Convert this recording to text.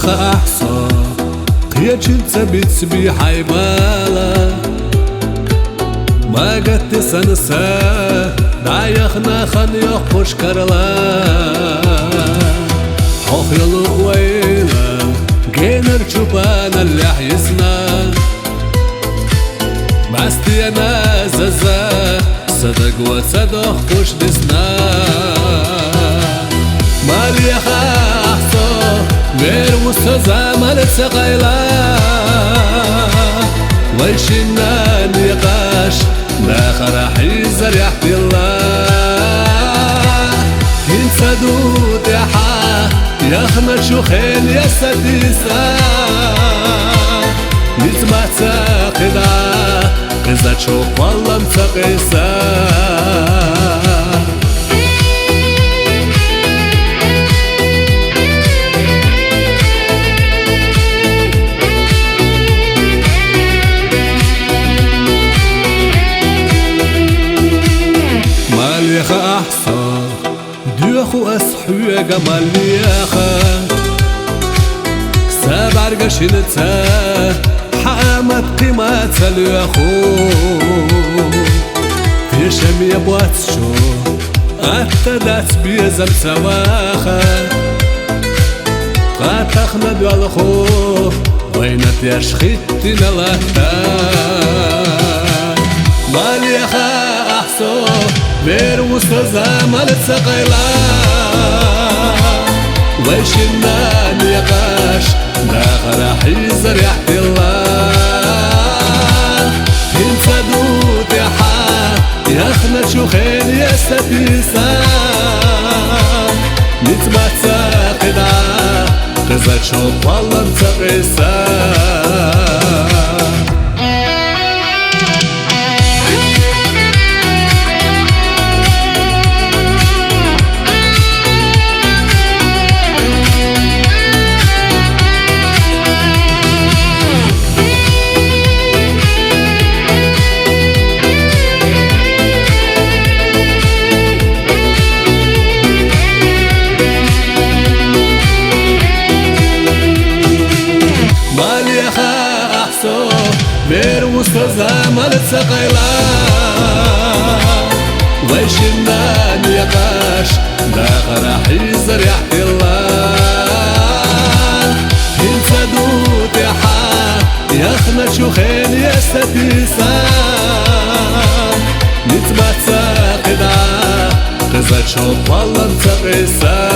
ماليخ أحصى قيتشلت بتسبي حيبالا ما قد سنسا دايخنا خن يخش كرلا حوخ يلو ويلا جينر شبانا اللي حيسنا باستيانا زازا صدق وصدق خش دسنا ماليخ أحصى غير مستزا مالت سقيلا ويشنا نقاش لاخر حيزر يحكي الله كين سدود يحا يخمر شوخين يا سديسا نسمع ساقدا قزة شوق والله مسقيسا ماليخ أحصى دوخو أسحوية ماليخا سابع رقشنتا حامت قيمات سليخو في شمية بواتشو أتدات بيزم سواخا قاتخنا دوالخو وينت يشخيتنا لهتان ماليخ أحصى غير مستزا مالت سقيلا ويشنا نقاش لاخر حيزر يحكي الله إن سدود يحا يخنا شوخين يا سديسا نتبات ساقدا قزة شوق والله مسقيسا غير مستزا مالت سقيلا ويشنا نقاش لاخر حيزر يحكي الله إن سدود يحا يخنا شوخين يا سديسا نتبات ساقدا قزة شوق والله مسقيسا